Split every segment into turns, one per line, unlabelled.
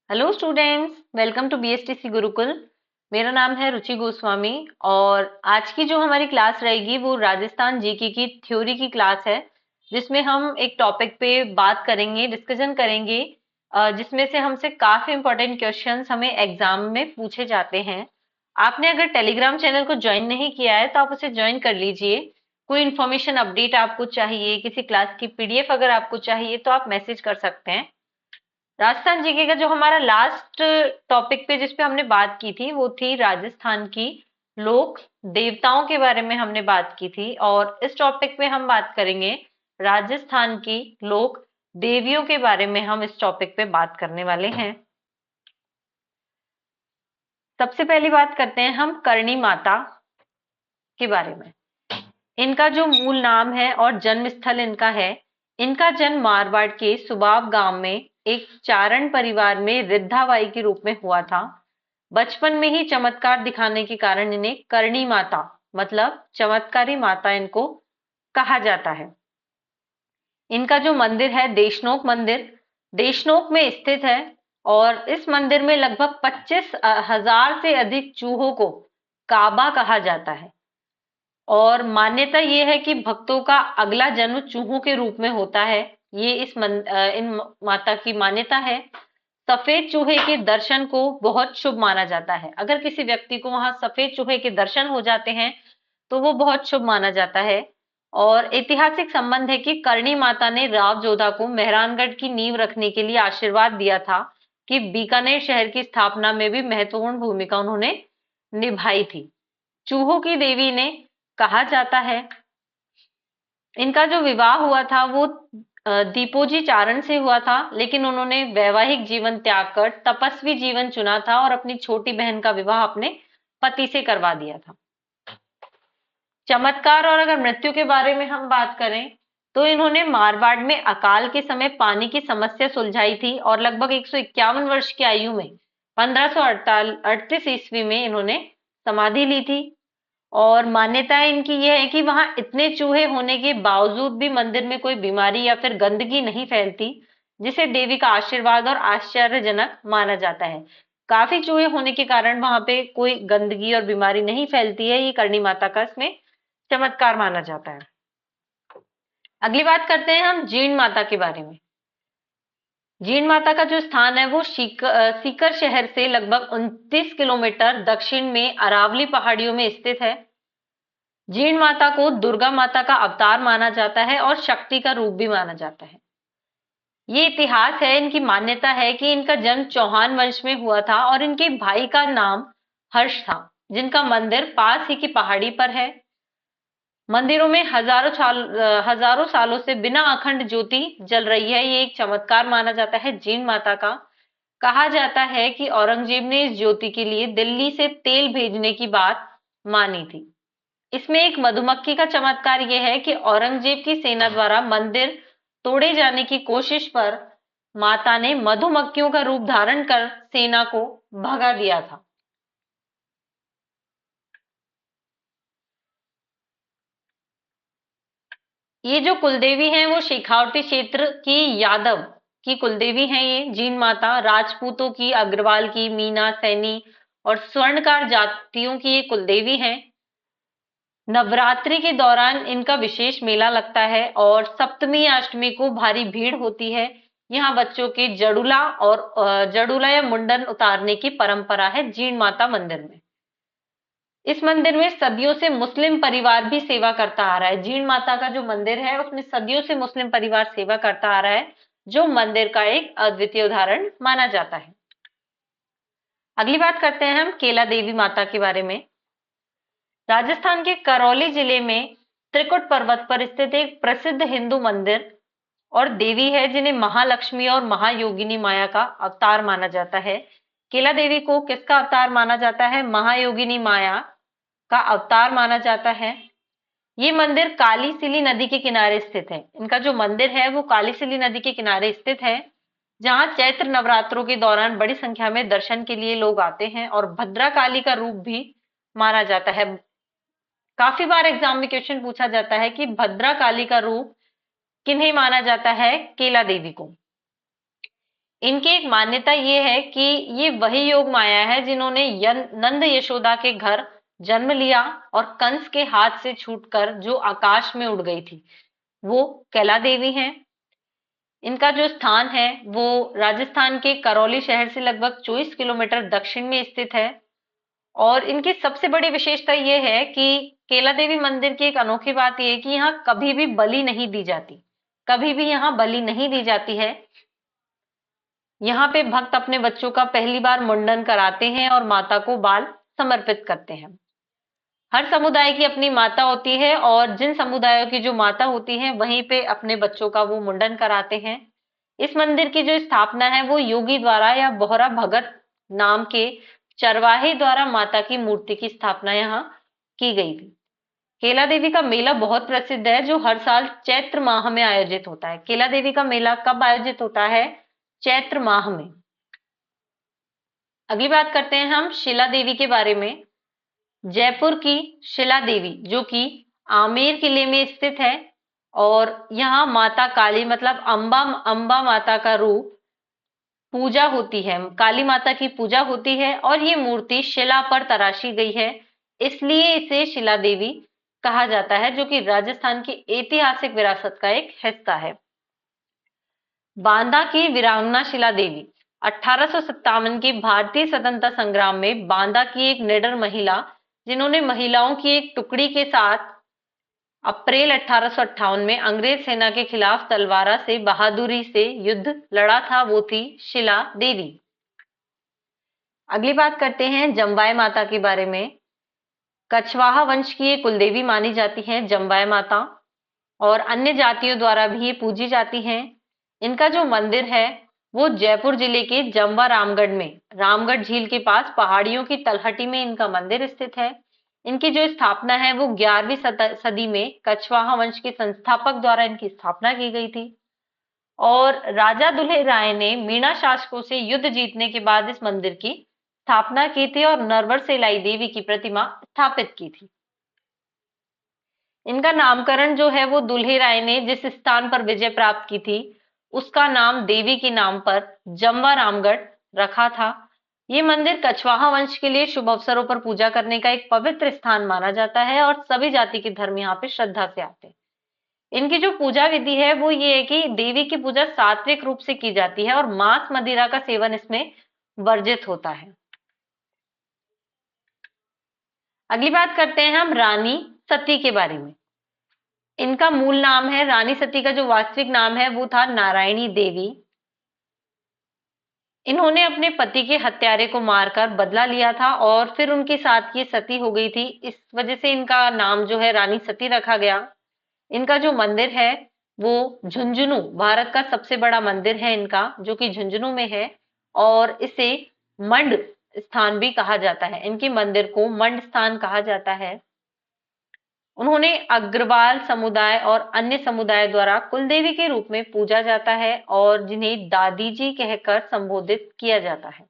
Hello students, welcome to BSTC Gurukul. मेरा नाम है रुचि गोस्वामी और आज की जो हमारी क्लास रहेगी वो राजस्थान जीके की थ्योरी की क्लास है, जिसमें हम एक टॉपिक पे बात करेंगे, डिस्कशन करेंगे, जिसमें से हमसे काफी इंपॉर्टेंट क्वेश्चंस हमें एग्जाम में पूछे जाते हैं। आपने अगर टेलीग्राम चैनल को ज्वाइन नहीं किया है तो आप उसे ज्वाइन कर लीजिए। कोई इन्फॉर्मेशन अपडेट आपको चाहिए, किसी क्लास की पीडीएफ अगर आपको चाहिए तो आप मैसेज कर सकते हैं। राजस्थान जीके का जो हमारा लास्ट टॉपिक पे जिस पे हमने बात की थी वो थी राजस्थान की लोक देवताओं के बारे में हमने बात की थी, और इस टॉपिक पे हम बात करेंगे राजस्थान की लोक देवियों के बारे में। हम इस टॉपिक पे बात करने वाले हैं। सबसे पहली बात करते हैं हम करणी माता के बारे में। इनका जो मूल नाम है और जन्म स्थल इनका है, इनका जन्म मारवाड़ के सुबाब गांव में एक चारण परिवार में रिद्धाबाई के रूप में हुआ था। बचपन में ही चमत्कार दिखाने के कारण इन्हें करणी माता मतलब चमत्कारी माता इनको कहा जाता है। इनका जो मंदिर है देशनोक मंदिर, देशनोक में स्थित है, और इस मंदिर में लगभग 25,000 से अधिक चूहों को काबा कहा जाता है। और मान्यता ये है कि भक्तों का अगला जन्म चूहों के रूप में होता है। ये इन माता की मान्यता है। सफेद चूहे के दर्शन को बहुत शुभ माना जाता है। अगर किसी व्यक्ति को वहां सफेद चूहे के दर्शन हो जाते हैं तो वो बहुत शुभ माना जाता है। और ऐतिहासिक संबंध है कि करणी माता ने राव जोधा को मेहरानगढ़ की नींव रखने के लिए आशीर्वाद दिया था, कि बीकानेर शहर की स्थापना में भी महत्वपूर्ण भूमिका उन्होंने निभाई थी। चूहों की देवी ने कहा जाता है। इनका जो विवाह हुआ था वो दीपोजी चारण से हुआ था, लेकिन उन्होंने वैवाहिक जीवन त्याग कर तपस्वी जीवन चुना था और अपनी छोटी बहन का विवाह अपने पति से करवा दिया था। चमत्कार और अगर मृत्यु के बारे में हम बात करें तो इन्होंने मारवाड़ में अकाल के समय पानी की समस्या सुलझाई थी, और लगभग 151 वर्ष की आयु में 1538 ईस्वी में इन्होंने समाधि ली थी। और मान्यता इनकी यह है कि वहां इतने चूहे होने के बावजूद भी मंदिर में कोई बीमारी या फिर गंदगी नहीं फैलती, जिसे देवी का आशीर्वाद और आश्चर्यजनक माना जाता है। काफी चूहे होने के कारण वहां पे कोई गंदगी और बीमारी नहीं फैलती है। ये करणी माता का इसमें चमत्कार माना जाता है। अगली बात करते हैं हम जीण माता के बारे में। जीण माता का जो स्थान है वो सीकर शहर से लगभग 29 किलोमीटर दक्षिण में अरावली पहाड़ियों में स्थित है। जीण माता को दुर्गा माता का अवतार माना जाता है और शक्ति का रूप भी माना जाता है। ये इतिहास है, इनकी मान्यता है कि इनका जन्म चौहान वंश में हुआ था और इनके भाई का नाम हर्ष था, जिनका मंदिर पास ही की पहाड़ी पर है। मंदिरों में हजारों सालों से बिना अखंड ज्योति जल रही है। ये एक चमत्कार माना जाता है जीण माता का। कहा जाता है कि औरंगजेब ने इस ज्योति के लिए दिल्ली से तेल भेजने की बात मानी थी। इसमें एक मधुमक्खी का चमत्कार यह है कि औरंगजेब की सेना द्वारा मंदिर तोड़े जाने की कोशिश पर माता ने मधुमक्खियों का रूप धारण कर सेना को भगा दिया था। ये जो कुलदेवी हैं वो शेखावटी क्षेत्र की यादव की कुलदेवी हैं। ये जीण माता राजपूतों की, अग्रवाल की, मीना, सैनी और स्वर्णकार जातियों की ये कुलदेवी हैं। नवरात्रि के दौरान इनका विशेष मेला लगता है और सप्तमी अष्टमी को भारी भीड़ होती है। यहाँ बच्चों के जड़ूला या मुंडन उतारने की परंपरा है जीण माता मंदिर में। इस मंदिर में सदियों से मुस्लिम परिवार भी सेवा करता आ रहा है। जीण माता का जो मंदिर है उसमें सदियों से मुस्लिम परिवार सेवा करता आ रहा है, जो मंदिर का एक अद्वितीय उदाहरण माना जाता है। अगली बात करते हैं हम केला देवी माता के बारे में। राजस्थान के करौली जिले में त्रिकुट पर्वत पर स्थित एक प्रसिद्ध हिंदू मंदिर और देवी है, जिन्हें महालक्ष्मी और महायोगिनी माया का अवतार माना जाता है। केला देवी को किसका अवतार माना जाता है? महायोगिनी माया का अवतार माना जाता है। ये मंदिर काली सिली नदी के किनारे स्थित है। इनका जो मंदिर है वो काली सिली नदी के किनारे स्थित है, जहां चैत्र नवरात्रों के दौरान बड़ी संख्या में दर्शन के लिए लोग आते हैं, और भद्रा काली का रूप भी माना जाता है। काफी बार एग्जाम में क्वेश्चन पूछा जाता है कि भद्रा काली का रूप किन्हें माना जाता है? केला देवी को। इनकी एक मान्यता ये है कि ये वही योग माया है जिन्होंने नंद यशोदा के घर जन्म लिया और कंस के हाथ से छूटकर जो आकाश में उड़ गई थी, वो कैला देवी हैं। इनका जो स्थान है वो राजस्थान के करौली शहर से लगभग 24 किलोमीटर दक्षिण में स्थित है। और इनकी सबसे बड़ी विशेषता ये है कि केला देवी मंदिर की एक अनोखी बात यह है कि यहाँ कभी भी बलि नहीं दी जाती, कभी भी यहाँ बलि नहीं दी जाती है। यहाँ पे भक्त अपने बच्चों का पहली बार मुंडन कराते हैं और माता को बाल समर्पित करते हैं। हर समुदाय की अपनी माता होती है और जिन समुदायों की जो माता होती है वहीं पे अपने बच्चों का वो मुंडन कराते हैं। इस मंदिर की जो स्थापना है वो योगी द्वारा या बोहरा भगत नाम के चरवाहे द्वारा माता की मूर्ति की स्थापना यहाँ की गई थी। केला देवी का मेला बहुत प्रसिद्ध है जो हर साल चैत्र माह में आयोजित होता है। केला देवी का मेला कब आयोजित होता है? चैत्र माह में। अगली बात करते हैं हम शिला देवी के बारे में। जयपुर की शिला देवी जो कि आमेर किले में स्थित है और यहाँ माता काली मतलब अंबा माता का रूप पूजा होती है, काली माता की पूजा होती है और ये मूर्ति शिला पर तराशी गई है, इसलिए इसे शिला देवी कहा जाता है, जो कि राजस्थान की ऐतिहासिक विरासत का एक हिस्सा है। बांदा की वीरांगना शिला देवी 1857 के भारतीय स्वतंत्रता संग्राम में बांदा की एक निडर महिला जिन्होंने महिलाओं की एक टुकड़ी के साथ अप्रैल 1858 में अंग्रेज सेना के खिलाफ तलवारा से बहादुरी से युद्ध लड़ा था, वो थी शिला देवी। अगली बात करते हैं जम्बाई माता के बारे में। कछवाहा वंश की ये कुलदेवी मानी जाती हैं जम्बाई माता और अन्य जातियों द्वारा भी ये पूजी जाती हैं। इनका जो मंदिर है वो जयपुर जिले के जम्वा रामगढ़ में रामगढ़ झील के पास पहाड़ियों की तलहटी में इनका मंदिर स्थित है। इनकी जो स्थापना है वो 11वीं सदी में कछवाहा वंश के संस्थापक द्वारा इनकी स्थापना की गई थी और राजा दुल्हे राय ने मीणा शासकों से युद्ध जीतने के बाद इस मंदिर की स्थापना की थी और नरवर सेलाई देवी की प्रतिमा स्थापित की थी। इनका नामकरण जो है वो दुल्हे राय ने जिस स्थान पर विजय प्राप्त की थी उसका नाम देवी के नाम पर जमवा रामगढ़ रखा था। ये मंदिर कछवाहा वंश के लिए शुभ अवसरों पर पूजा करने का एक पवित्र स्थान माना जाता है और सभी जाति के धर्म यहाँ पे श्रद्धा से आते हैं। इनकी जो पूजा विधि है वो ये है कि देवी की पूजा सात्विक रूप से की जाती है और मांस मदिरा का सेवन इसमें वर्जित होता है। अगली बात करते हैं हम रानी सती के बारे में। इनका मूल नाम है रानी सती का जो वास्तविक नाम है वो था नारायणी देवी। इन्होंने अपने पति के हत्यारे को मारकर बदला लिया था और फिर उनके साथ ये सती हो गई थी, इस वजह से इनका नाम जो है रानी सती रखा गया। इनका जो मंदिर है वो झुंझुनू भारत का सबसे बड़ा मंदिर है इनका, जो कि झुंझुनू में है और इसे मंड स्थान भी कहा जाता है। इनके मंदिर को मंड स्थान कहा जाता है। उन्होंने अग्रवाल समुदाय और अन्य समुदाय द्वारा कुलदेवी के रूप में पूजा जाता है और जिन्हें दादी जी कहकर संबोधित किया जाता है।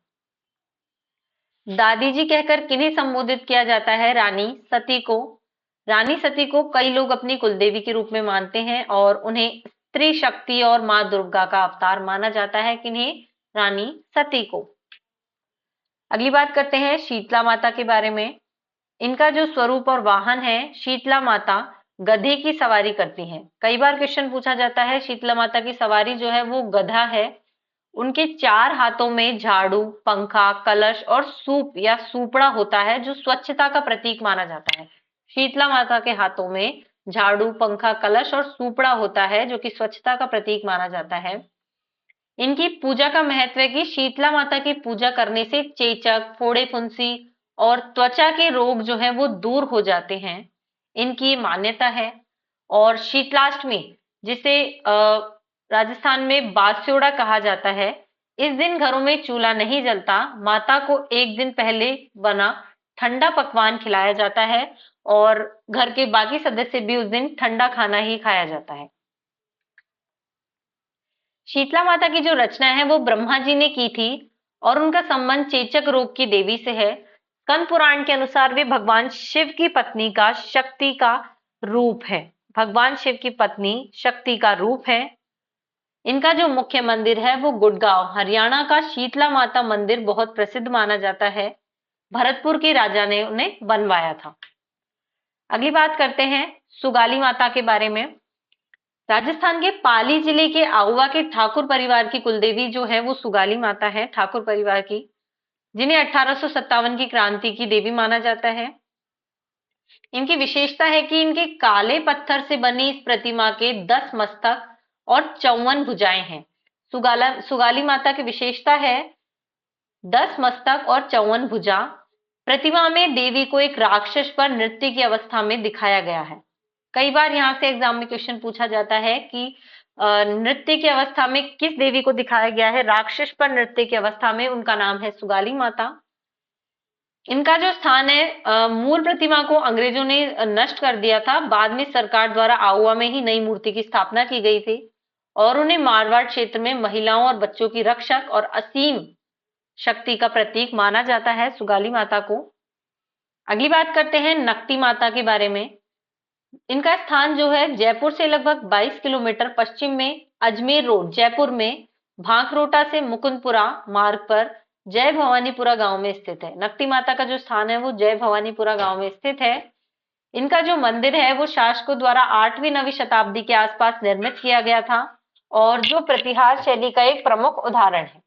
दादी जी कहकर किन्हें संबोधित किया जाता है? रानी सती को। रानी सती को कई लोग अपनी कुलदेवी के रूप में मानते हैं और उन्हें स्त्री शक्ति और मां दुर्गा का अवतार माना जाता है। किन्हें? रानी सती को। अगली बात करते हैं शीतला माता के बारे में। इनका जो स्वरूप और वाहन है, शीतला माता गधे की सवारी करती हैं। कई बार क्वेश्चन पूछा जाता है, शीतला माता की सवारी जो है वो गधा है। उनके 4 हाथों में झाड़ू, पंखा, कलश और सूप या सूपड़ा होता है जो स्वच्छता का प्रतीक माना जाता है। शीतला माता के हाथों में झाड़ू, पंखा, कलश और सूपड़ा होता है जो कि स्वच्छता का प्रतीक माना जाता है। इनकी पूजा का महत्व है कि शीतला माता की पूजा करने से चेचक, फोड़े फुंसी और त्वचा के रोग जो है वो दूर हो जाते हैं, इनकी मान्यता है। और शीतलाष्टमी जिसे राजस्थान में बास्योड़ा कहा जाता है, इस दिन घरों में चूल्हा नहीं जलता। माता को एक दिन पहले बना ठंडा पकवान खिलाया जाता है और घर के बाकी सदस्य भी उस दिन ठंडा खाना ही खाया जाता है। शीतला माता की जो रचना है वो ब्रह्मा जी ने की थी और उनका संबंध चेचक रोग की देवी से है। स्कंद पुराण के अनुसार वे भगवान शिव की पत्नी का शक्ति का रूप है। भगवान शिव की पत्नी शक्ति का रूप है। इनका जो मुख्य मंदिर है वो गुड़गांव हरियाणा का शीतला माता मंदिर बहुत प्रसिद्ध माना जाता है। भरतपुर के राजा ने उन्हें बनवाया था। अगली बात करते हैं सुगाली माता के बारे में। राजस्थान के पाली जिले के आहुआ के ठाकुर परिवार की कुलदेवी जो है वो सुगाली माता है, ठाकुर परिवार की, जिन्हें 1857 की क्रांति की देवी माना जाता है। इनकी विशेषता है कि इनके काले पत्थर से बनी इस प्रतिमा के 10 मस्तक और 54 भुजाएं हैं। सुगाली माता की विशेषता है 10 मस्तक और 54 भुजा। प्रतिमा में देवी को एक राक्षस पर नृत्य की अवस्था में दिखाया गया है। कई बार यहाँ से एग्जाम में क्वेश्चन पूछा जाता है कि नृत्य की अवस्था में किस देवी को दिखाया गया है? राक्षस पर नृत्य की अवस्था में। उनका नाम है सुगाली माता। इनका जो स्थान है, मूल प्रतिमा को अंग्रेजों ने नष्ट कर दिया था। बाद में सरकार द्वारा आहुआ में ही नई मूर्ति की स्थापना की गई थी और उन्हें मारवाड़ क्षेत्र में महिलाओं और बच्चों की रक्षक और असीम शक्ति का प्रतीक माना जाता है सुगाली माता को। अगली बात करते हैं नकटी माता के बारे में। इनका स्थान जो है जयपुर से लगभग 22 किलोमीटर पश्चिम में अजमेर रोड जयपुर में भांकरोटा से मुकुंदपुरा मार्ग पर जय भवानीपुरा गांव में स्थित है। नकटी माता का जो स्थान है वो जय भवानीपुरा गांव में स्थित है। इनका जो मंदिर है वो शासकों द्वारा 8वीं 9वीं शताब्दी के आसपास निर्मित किया गया था और जो प्रतिहार शैली का एक प्रमुख उदाहरण है।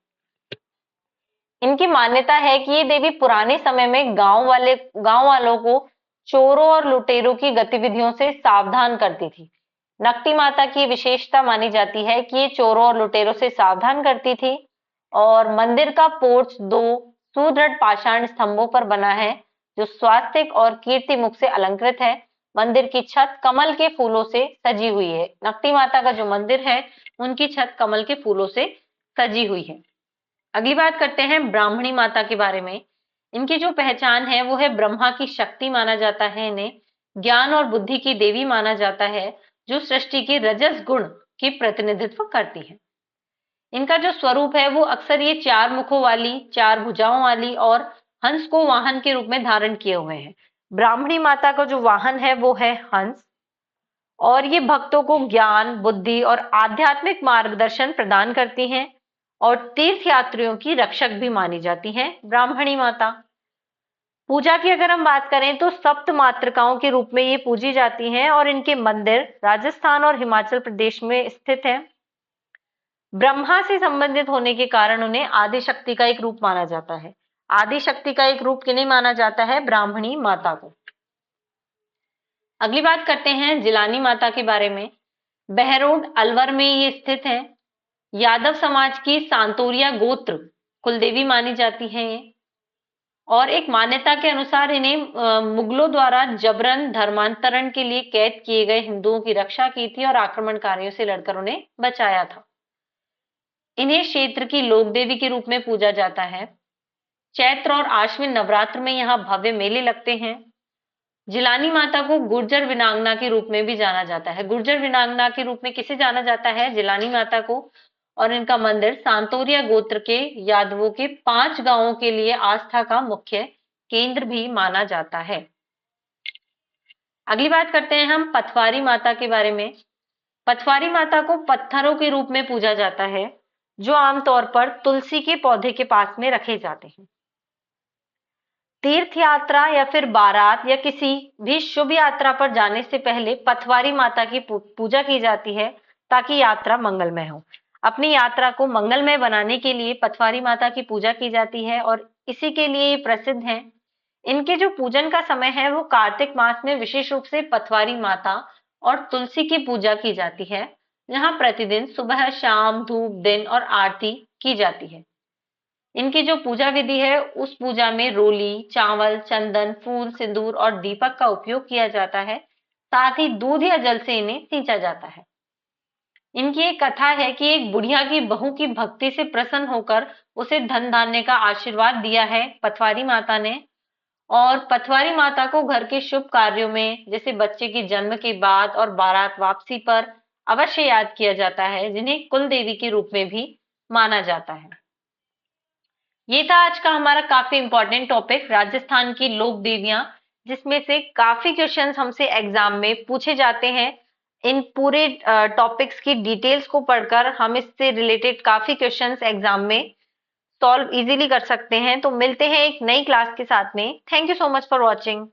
इनकी मान्यता है कि ये देवी पुराने समय में गांव वालों को चोरों और लुटेरों की गतिविधियों से सावधान करती थी। नकटी माता की विशेषता मानी जाती है कि ये चोरों और लुटेरों से सावधान करती थी और मंदिर का पोर्च 2 सुदृढ़ पाषाण स्तंभों पर बना है जो स्वास्तिक और कीर्ति मुख से अलंकृत है। मंदिर की छत कमल के फूलों से सजी हुई है। नकटी माता का जो मंदिर है उनकी छत कमल के फूलों से सजी हुई है। अगली बात करते हैं ब्राह्मणी माता के बारे में। इनकी जो पहचान है वो है ब्रह्मा की शक्ति माना जाता है। इन्हें ज्ञान और बुद्धि की देवी माना जाता है जो सृष्टि के रजस गुण की प्रतिनिधित्व करती है। इनका जो स्वरूप है वो अक्सर ये 4 मुखों वाली, 4 भुजाओं वाली और हंस को वाहन के रूप में धारण किए हुए हैं। ब्राह्मणी माता का जो वाहन है वो है हंस और ये भक्तों को ज्ञान, बुद्धि और आध्यात्मिक मार्गदर्शन प्रदान करती हैं और तीर्थ यात्रियों की रक्षक भी मानी जाती हैं ब्राह्मणी माता। पूजा की अगर हम बात करें तो सप्त मातृकाओं के रूप में ये पूजी जाती हैं और इनके मंदिर राजस्थान और हिमाचल प्रदेश में स्थित है। ब्रह्मा से संबंधित होने के कारण उन्हें आदि शक्ति का एक रूप माना जाता है। आदि शक्ति का एक रूप किन्हें माना जाता है? ब्राह्मणी माता को। अगली बात करते हैं जिलानी माता के बारे में। बहरोड अलवर में ये स्थित है। यादव समाज की सांतोरिया गोत्र कुलदेवी मानी जाती है ये। और एक मान्यता के अनुसार इन्हें मुगलों द्वारा जबरन धर्मांतरण के लिए कैद किए गए हिंदुओं की रक्षा की थी और आक्रमणकारियों से लड़कर उन्हें बचाया था। इन्हें क्षेत्र की लोक देवी के रूप में पूजा जाता है। चैत्र और आश्विन नवरात्र में यहाँ भव्य मेले लगते हैं। जिलानी माता को गुर्जर वीरांगना के रूप में भी जाना जाता है। गुर्जर वीरांगना के रूप में किसे जाना जाता है? जिलानी माता को। और इनका मंदिर सांतोरिया गोत्र के यादवों के 5 गांवों के लिए आस्था का मुख्य केंद्र भी माना जाता है। अगली बात करते हैं हम पथवारी माता के बारे में। पथवारी माता को पत्थरों के रूप में पूजा जाता है जो आमतौर पर तुलसी के पौधे के पास में रखे जाते हैं। तीर्थ यात्रा या फिर बारात या किसी भी शुभ यात्रा पर जाने से पहले पथवारी माता की पूजा की जाती है ताकि यात्रा मंगलमय हो। अपनी यात्रा को मंगलमय बनाने के लिए पथवारी माता की पूजा की जाती है और इसी के लिए ये प्रसिद्ध हैं। इनके जो पूजन का समय है वो कार्तिक मास में विशेष रूप से पथवारी माता और तुलसी की पूजा की जाती है। यहाँ प्रतिदिन सुबह शाम धूप दिन और आरती की जाती है। इनकी जो पूजा विधि है उस पूजा में रोली, चावल, चंदन, फूल, सिंदूर और दीपक का उपयोग किया जाता है। साथ ही दूध या जल से इन्हें सींचा जाता है। इनकी एक कथा है कि एक बुढ़िया की बहू की भक्ति से प्रसन्न होकर उसे धन धान्य का आशीर्वाद दिया है पथवारी माता ने। और पथवारी माता को घर के शुभ कार्यों में जैसे बच्चे के जन्म के बाद और बारात वापसी पर अवश्य याद किया जाता है, जिन्हें कुल देवी के रूप में भी माना जाता है। ये था आज का हमारा काफी इंपॉर्टेंट टॉपिक राजस्थान की लोक देवियां, जिसमें से काफी क्वेश्चंस हमसे एग्जाम में पूछे जाते हैं। इन पूरे टॉपिक्स की डिटेल्स को पढ़कर हम इससे रिलेटेड काफी क्वेश्चंस एग्जाम में सॉल्व इजीली कर सकते हैं। तो मिलते हैं एक नई क्लास के साथ में। Thank you so much for watching.